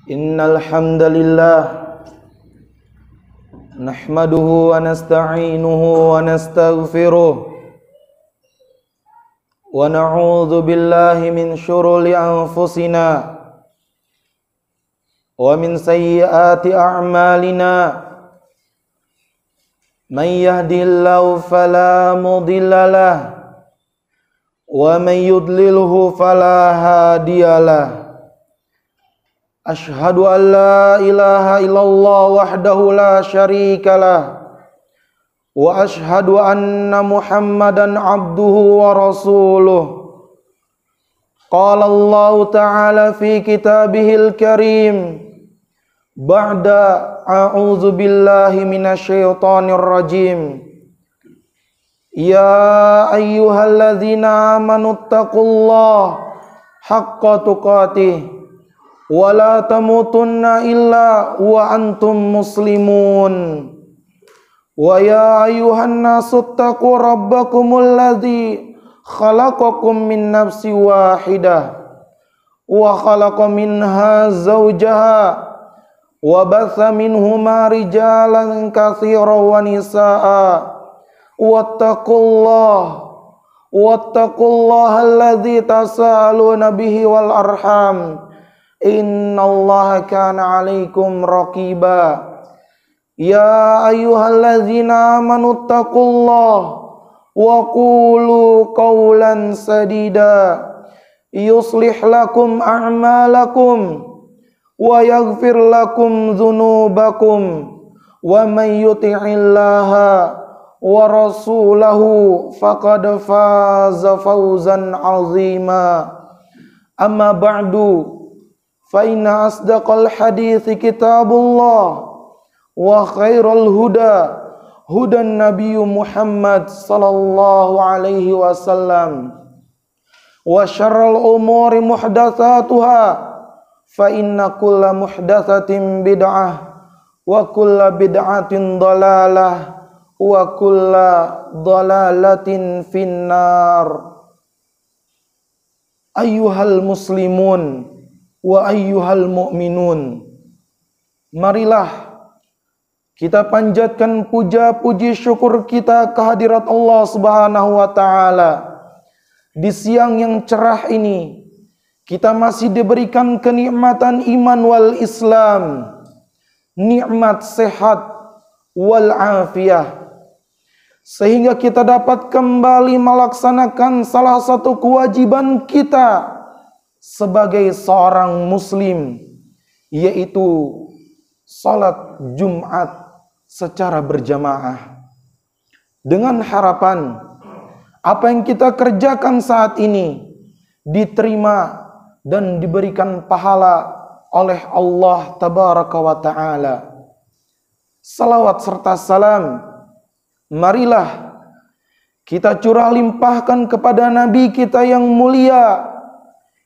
Innal hamdalillah nahmaduhu wa nasta'inuhu wa nastaghfiruh wa na'udzu billahi min syururi anfusina wa min sayyiati a'malina. Man yahdihillahu fala mudilla lahu wa man yudlilhu fala hadiyalah. Ashhadu an la ilaha illallah wahdahu la syarika lah wa ashhadu anna Muhammadan abduhu wa rasuluh. Qala Allah ta'ala fi kitabihil karim ba'da a'udzu billahi minasyaitonir rajim. Ya ayyuhalladzina amanu taqullaha haqqa tuqatih wa la tamutunna illa wa antum muslimun. Wa ya ayyuhan nasu taqu rabbakumul ladzi khalaqakum min nafsin wahidah wa khalaqa minha zawjaha wa batha minhuma rijalan katsiran wa nisaa. Wattaqullaha alladzi tasaaluna bihi wal arham innallaha kana 'alaikum raqiba. Ya ayyuhalladzina amanu taqullaha wa qulu qawlan sadida yuslih lakum a'malakum wa yaghfir lakum dhunubakum wa may yuti'illaha wa rasulahu faqad faza fawzan 'azima. Amma ba'du fa inna asdaqal hadithi kitabullah wa khairal huda hudan nabiyyu Muhammad sallallahu alaihi wasallam wa syarrul umuri muhdatsatuha fa inna kulla muhdatsatin bid'ah wa kulla bid'atin dhalalah wa kulla dhalalatin finnar. Ayyuhal muslimun wa ayyuhal mu'minun, marilah kita panjatkan puja-puji syukur kita kehadirat Allah Subhanahu wa taala. Di siang yang cerah ini kita masih diberikan kenikmatan iman wal Islam, nikmat sehat wal afiyah, sehingga kita dapat kembali melaksanakan salah satu kewajiban kita sebagai seorang muslim, yaitu salat Jumat secara berjamaah. Dengan harapan apa yang kita kerjakan saat ini diterima dan diberikan pahala oleh Allah tabaraka wa ta'ala. Salawat serta salam marilah kita curah limpahkan kepada Nabi kita yang mulia,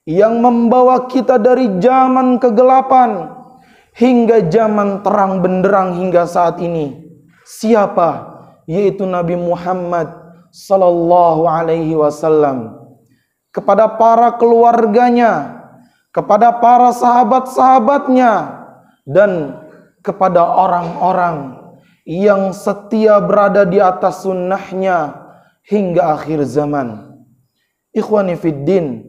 yang membawa kita dari zaman kegelapan hingga zaman terang benderang hingga saat ini. Siapa? Yaitu Nabi Muhammad sallallahu alaihi wasallam. Kepada para keluarganya, kepada para sahabat-sahabatnya, dan kepada orang-orang yang setia berada di atas sunnahnya hingga akhir zaman. Ikhwani fiddin,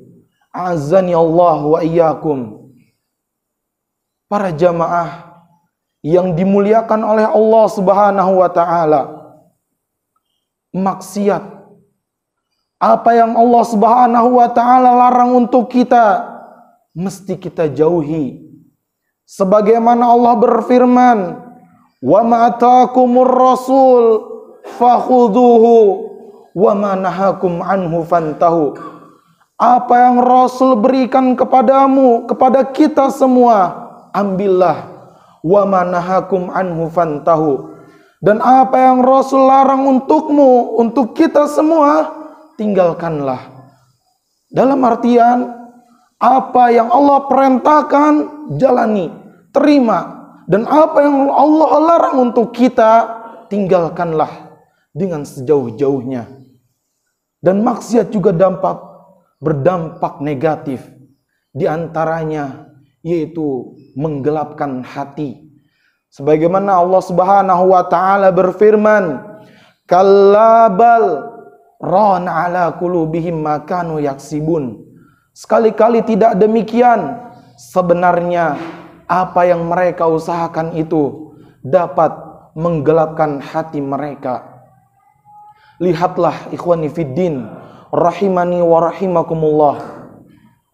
azani Allah wa iyyakum. Para jamaah yang dimuliakan oleh Allah Subhanahu wa taala, maksiat, apa yang Allah Subhanahu wa taala larang untuk kita, mesti kita jauhi. Sebagaimana Allah berfirman, "Wa ma ataakumur rasul fakhudhuhu wa ma nahakum anhu fantahu." Apa yang Rasul berikan kepadamu, kepada kita semua, ambillah. Wa ma nahakum anhu fantahu. Dan apa yang Rasul larang untukmu, untuk kita semua, tinggalkanlah. Dalam artian, apa yang Allah perintahkan, jalani, terima. Dan apa yang Allah larang untuk kita, tinggalkanlah dengan sejauh-jauhnya. Dan maksiat juga berdampak negatif. Di antaranya yaitu menggelapkan hati. Sebagaimana Allah Subhanahu wa taala berfirman, "Kalla bal rana ala qulubihim ma kanu yaksibun." Sekali-kali tidak demikian. Sebenarnya apa yang mereka usahakan itu dapat menggelapkan hati mereka. Lihatlah ikhwani fiddin, rahimani wa rahimakumullah,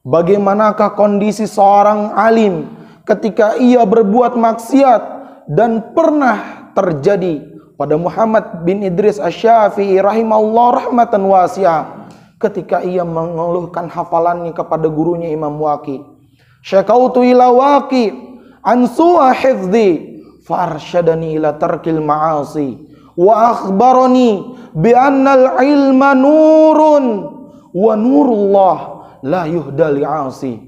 bagaimanakah kondisi seorang alim ketika ia berbuat maksiat, dan pernah terjadi pada Muhammad bin Idris Asy-Syafi'i rahimahullah rahmatan wasi'ah ketika ia mengeluhkan hafalannya kepada gurunya Imam Waqi. Syakautu ila Waqi an su'a hifdzi fa arsyadani ila tarkil ma'asi wa akhbarani bi annal ilma nurun wa nurullah la yuhda li'asi.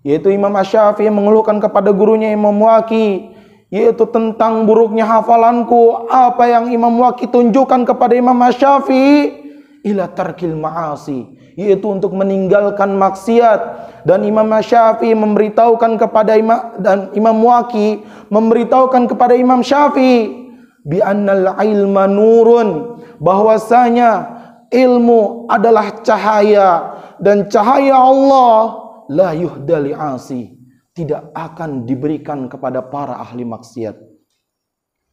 Yaitu Imam Asy-Syafi'i mengeluhkan kepada gurunya Imam Waqi, yaitu tentang buruknya hafalanku. Apa yang Imam Waqi tunjukkan kepada Imam Asy-Syafi'i? Ila tarkil ma'asi, yaitu untuk meninggalkan maksiat. Dan Imam Asy-Syafi'i memberitahukan kepada Imam Waqi memberitahukan kepada Imam Syafi'i bi annal ilma nurun, bahwasanya ilmu adalah cahaya, dan cahaya Allah la yuhda li'asi, tidak akan diberikan kepada para ahli maksiat.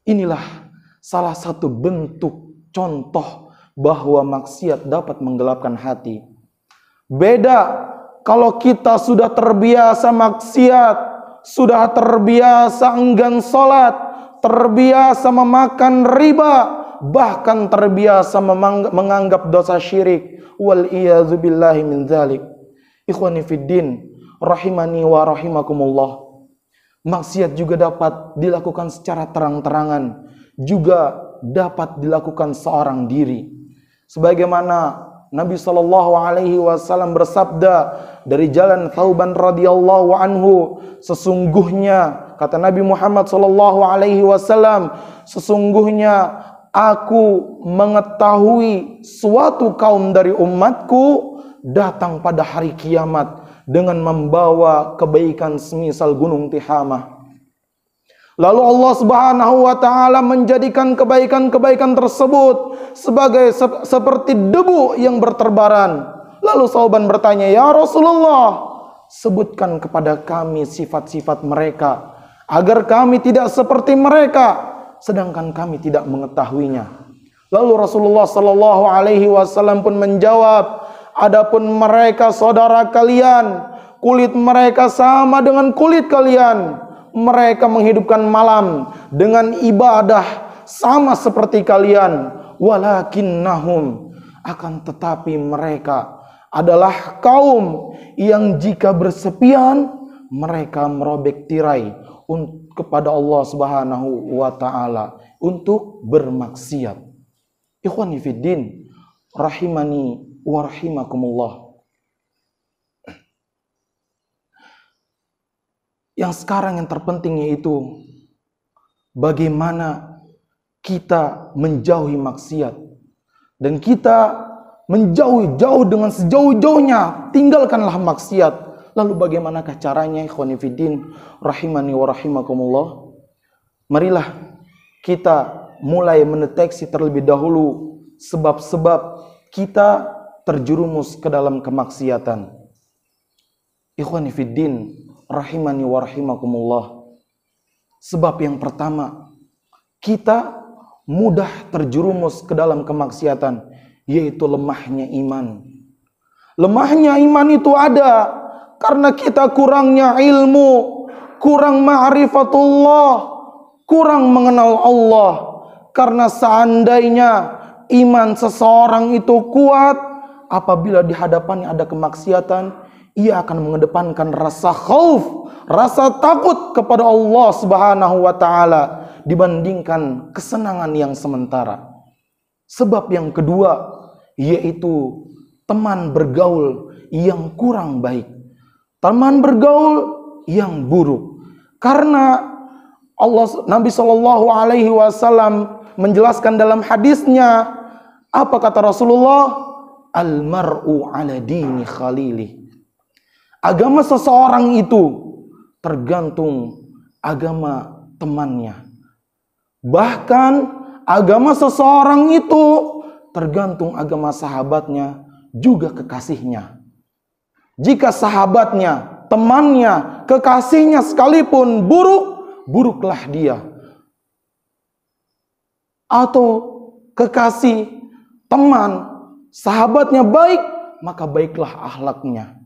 Inilah salah satu bentuk contoh bahwa maksiat dapat menggelapkan hati. Beda kalau kita sudah terbiasa maksiat, sudah terbiasa enggan sholat, terbiasa memakan riba, bahkan terbiasa menganggap dosa syirik. Wal iyadzu billahi min dzalik. Ikhwani fiddin, rahimani wa rahimakumullah. Maksiat juga dapat dilakukan secara terang-terangan, juga dapat dilakukan seorang diri. Sebagaimana Nabi sallallahu alaihi wasallam bersabda dari jalan Thauban radhiyallahu anhu, sesungguhnya kata Nabi Muhammad sallallahu alaihi wasallam, sesungguhnya aku mengetahui suatu kaum dari umatku datang pada hari kiamat dengan membawa kebaikan semisal gunung Tihamah. Lalu Allah Subhanahu wa taala menjadikan kebaikan-kebaikan tersebut sebagai seperti debu yang berterbaran. Lalu Thauban bertanya, "Ya Rasulullah, sebutkan kepada kami sifat-sifat mereka agar kami tidak seperti mereka, sedangkan kami tidak mengetahuinya." Lalu Rasulullah sallallahu alaihi wasallam pun menjawab, "Adapun mereka saudara kalian, kulit mereka sama dengan kulit kalian. Mereka menghidupkan malam dengan ibadah sama seperti kalian. Walakinnahum, akan tetapi mereka adalah kaum yang jika bersepian mereka merobek tirai kepada Allah Subhanahu wa taala untuk bermaksiat." Ikhwani fiddin, rahimani wa rahimakumullah. Yang sekarang yang terpenting yaitu bagaimana kita menjauhi maksiat, dan kita menjauh dengan sejauh-jauhnya, tinggalkanlah maksiat. Lalu bagaimanakah caranya? Ikhwani fiddin, rahimani wa rahimakumullah. Marilah kita mulai mendeteksi terlebih dahulu sebab-sebab kita terjerumus ke dalam kemaksiatan. Ikhwani fiddin, rahimani wa rahimakumullah. Sebab yang pertama, kita mudah terjerumus ke dalam kemaksiatan, yaitu lemahnya iman. Lemahnya iman itu ada karena kita kurangnya ilmu, kurang ma'rifatullah, kurang mengenal Allah. Karena seandainya iman seseorang itu kuat, apabila di hadapannya ada kemaksiatan, ia akan mengedepankan rasa khauf, rasa takut kepada Allah Subhanahu wa taala dibandingkan kesenangan yang sementara. Sebab yang kedua yaitu teman bergaul yang kurang baik, teman bergaul yang buruk. Karena Nabi Shallallahu alaihi wasallam menjelaskan dalam hadisnya, apa kata Rasulullah? Al-mar'u ala dini khalili. Agama seseorang itu tergantung agama temannya. Bahkan agama seseorang itu tergantung agama sahabatnya, juga kekasihnya. Jika sahabatnya, temannya, kekasihnya sekalipun buruk, buruklah dia. Atau kekasih, teman, sahabatnya baik, maka baiklah akhlaknya.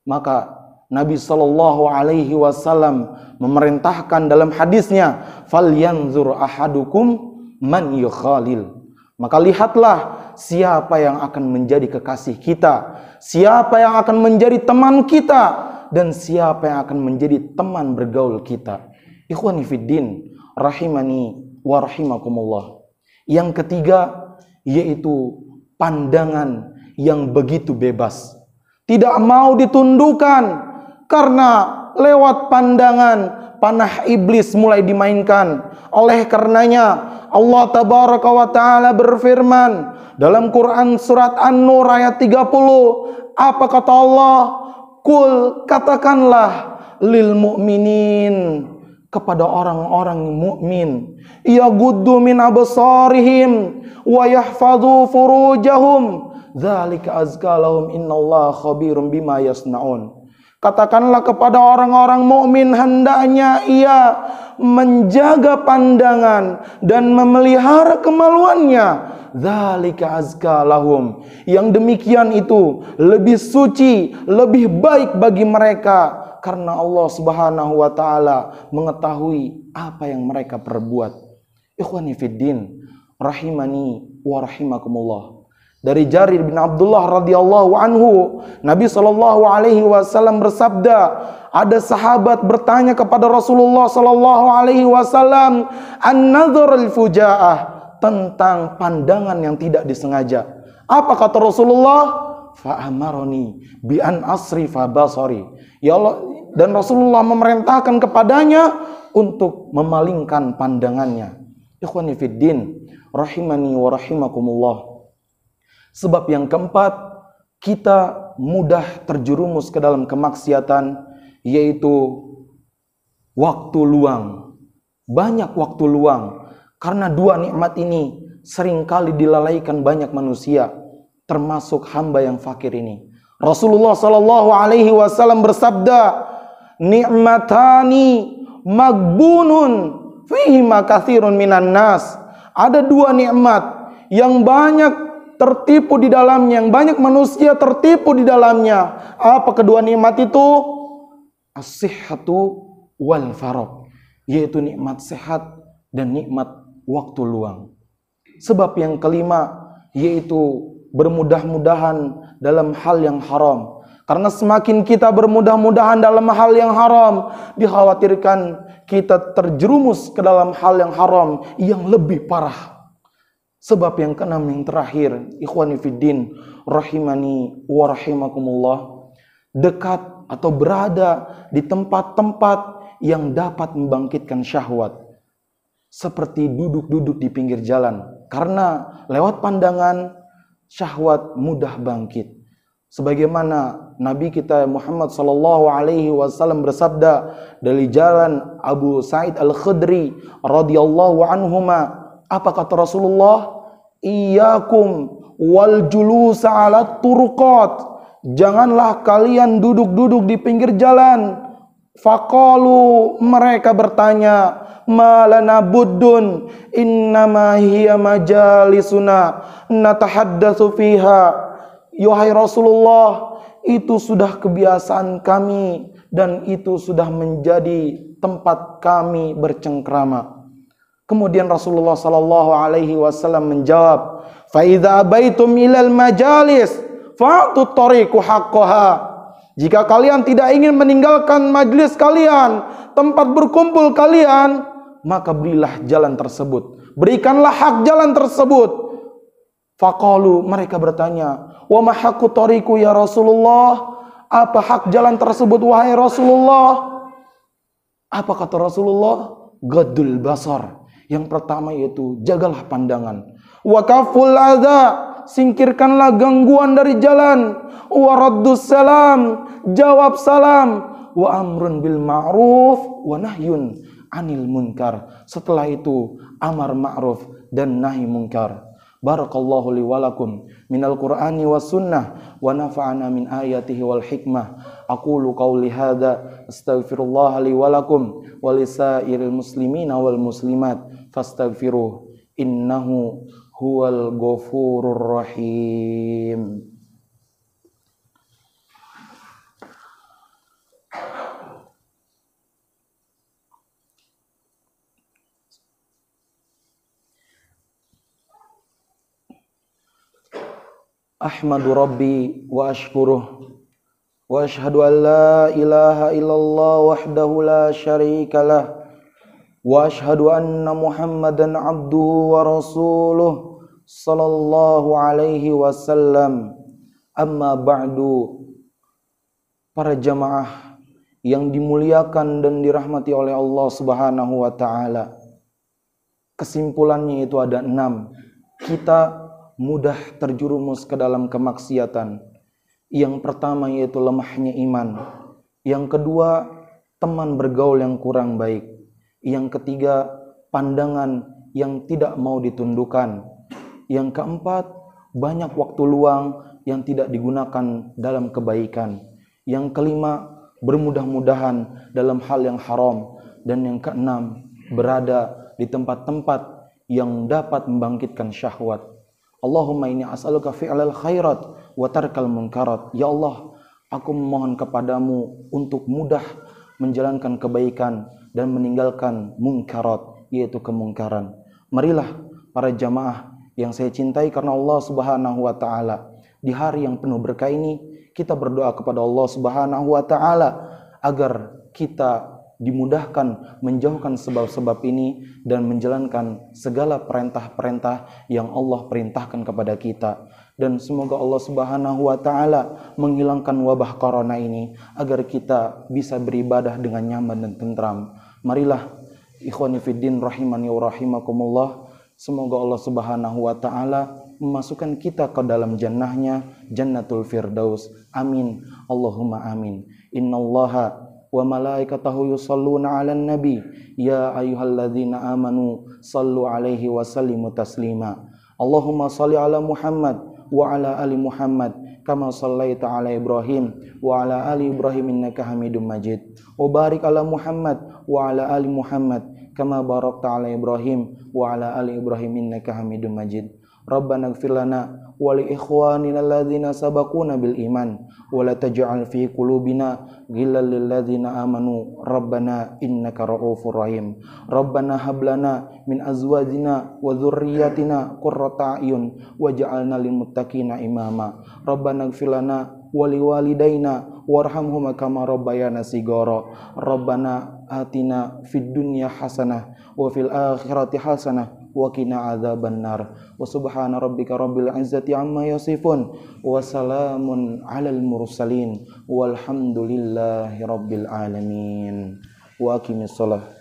Maka Nabi Shallallahu Alaihi Wasallam memerintahkan dalam hadisnya, "Falyanzur ahadukum man yukhalil." Maka lihatlah siapa yang akan menjadi kekasih kita, siapa yang akan menjadi teman kita, dan siapa yang akan menjadi teman bergaul kita. Ikhwani fiddin, rahimani wa rahimakumullah. Yang ketiga, yaitu pandangan yang begitu bebas, tidak mau ditundukkan, karena lewat pandangan panah iblis mulai dimainkan. Oleh karenanya Allah tabaraka wa ta'ala berfirman dalam Quran surat An-Nur ayat 30. Apa kata Allah? Kul, katakanlah, lil mu'minin, kepada orang-orang mukmin, yaghuddu min absarihim wa yahfadhu furujahum dzalika azka lahum innallaha khabirum bima yasnaun. Katakanlah kepada orang-orang mukmin, hendaknya ia menjaga pandangan dan memelihara kemaluannya. Dzalika azka lahum. Yang demikian itu lebih suci, lebih baik bagi mereka, karena Allah Subhanahu wa taala mengetahui apa yang mereka perbuat. Ikhwani fiddin, rahimani wa rahimakumullah. Dari Jarir bin Abdullah radhiyallahu anhu, Nabi sallallahu alaihi wasallam bersabda, ada sahabat bertanya kepada Rasulullah sallallahu alaihi wasallam an-nadhar al-fujaah, tentang pandangan yang tidak disengaja. Apa kata Rasulullah? Fa amaroni bi an asrifa basari. Ya Allah, dan Rasulullah memerintahkan kepadanya untuk memalingkan pandangannya. Ikhwani fiddin, rahimani wa rahimakumullah. Sebab yang keempat, kita mudah terjerumus ke dalam kemaksiatan, yaitu waktu luang. Banyak waktu luang, karena dua nikmat ini seringkali dilalaikan banyak manusia, termasuk hamba yang fakir ini. Rasulullah sallallahu alaihi wasallam bersabda, "Ni'matani magbunun fihi ma katsirun minan nas." Ada dua nikmat yang banyak tertipu di dalamnya, yang banyak manusia tertipu di dalamnya. Apa kedua nikmat itu? As-sihhatu wal faragh, yaitu nikmat sehat dan nikmat waktu luang. Sebab yang kelima, yaitu bermudah-mudahan dalam hal yang haram. Karena semakin kita bermudah-mudahan dalam hal yang haram, dikhawatirkan kita terjerumus ke dalam hal yang haram yang lebih parah. Sebab yang keenam, yang terakhir, ikhwani fiddin, rahimani wa rahimakumullah, dekat atau berada di tempat-tempat yang dapat membangkitkan syahwat, seperti duduk-duduk di pinggir jalan, karena lewat pandangan syahwat mudah bangkit. Sebagaimana Nabi kita Muhammad sallallahu alaihi wasallam bersabda dari jalan Abu Sa'id Al-Khudri radhiyallahu anhuma, apa kata Rasulullah? Iyyakum wal julusa 'ala turuqat. Janganlah kalian duduk-duduk di pinggir jalan. Faqalu, mereka bertanya, malana buddun innama hiya majalisuna natahaddatsu fiha. Wahai Rasulullah, itu sudah kebiasaan kami dan itu sudah menjadi tempat kami bercengkrama. Kemudian Rasulullah sallallahu alaihi wasallam menjawab, fa idza abaitum ilal majalis fa'tu tariqu haqqaha. Jika kalian tidak ingin meninggalkan majlis kalian, tempat berkumpul kalian, maka berilah jalan tersebut, berikanlah hak jalan tersebut. Faqalu, mereka bertanya, wa ma haqqu tariqu ya Rasulullah? Apa hak jalan tersebut wahai Rasulullah? Apa kata Rasulullah? Gaddul basar. Yang pertama yaitu jagalah pandangan. Wa kaful adza, singkirkanlah gangguan dari jalan. Wa raddus salam, jawab salam. wa amrun bil ma'ruf wa nahyun anil munkar. Setelah itu amar ma'ruf dan nahi munkar. Barakallahu li wa lakum minal Qur'ani was sunnah wa nafa'ana min ayatihi wal hikmah. Aqulu qawli hadza astaghfirullah li wa lakum wa lisairil muslimina wal muslimat fastaghfiruh innahu huwal ghafurur rahim. Ahmadu Rabbi wa ashkuruh wa ashhadu an la ilaha illallah wahdahu la syarika lah wa ashhadu anna Muhammadan abduhu wa rasuluh sallallahu alaihi wasallam. Amma ba'du. Para jamaah yang dimuliakan dan dirahmati oleh Allah Subhanahu wa taala. Kesimpulannya itu ada 6. Kita mudah terjerumus ke dalam kemaksiatan. Yang pertama yaitu lemahnya iman. Yang kedua, teman bergaul yang kurang baik. Yang ketiga, pandangan yang tidak mau ditundukkan. Yang keempat, banyak waktu luang yang tidak digunakan dalam kebaikan. Yang kelima, bermudah-mudahan dalam hal yang haram. Dan yang keenam, berada di tempat-tempat yang dapat membangkitkan syahwat. Allahumma inni as'aluka fi'lal khairat wa tarkal munkarat. Ya Allah, aku memohon kepadamu untuk mudah menjalankan kebaikan dan meninggalkan munkarat, yaitu kemungkaran. Marilah para jamaah yang saya cintai karena Allah Subhanahu wa taala, di hari yang penuh berkah ini kita berdoa kepada Allah Subhanahu wa taala agar kita dimudahkan menjauhkan sebab-sebab ini dan menjalankan segala perintah-perintah yang Allah perintahkan kepada kita. Dan semoga Allah Subhanahu wa taala menghilangkan wabah corona ini agar kita bisa beribadah dengan nyaman dan tentram. Marilah ikhwani fiddin rahimani wa rahimakumullah, semoga Allah Subhanahu wa taala memasukkan kita ke dalam jannahnya, Jannatul Firdaus. Amin. Allahumma amin. Innallaha wa malaikatahu yusalluna 'alan nabi ya ayyuhalladzina amanu sallu 'alaihi wa sallimu taslima. Allahumma shalli 'ala Muhammad wa 'ala ali Muhammad kama shallaita 'ala Ibrahim wa 'ala ali Ibrahim innaka Hamidum Majid. Wa barik 'ala Muhammad wa 'ala ali Muhammad kama barakta 'ala Ibrahim wa 'ala ali Ibrahim innaka Hamidum Majid. Rabbana ighfir lana wa li ikhwanina alladzina sabaquna bil iman wa la taj'al fi qulubina ghillan lil ladzina amanu rabbana innaka ra'ufur rahim. Rabbana hab lana min azwajina wa dhurriyyatina qurrata a'yun waj'alna lil muttaqina imama. Rabbana ighfir lana wa li walidaina warhamhuma kama rabbayana shighara. Rabbana atina fid dunya hasanah wa fil akhirati hasanah wa qina adzabannar. Wa subhana rabbika rabbil izzati amma yasifun wa salamun alal mursalin walhamdulillahi rabbil alamin. Wa aqimissalah.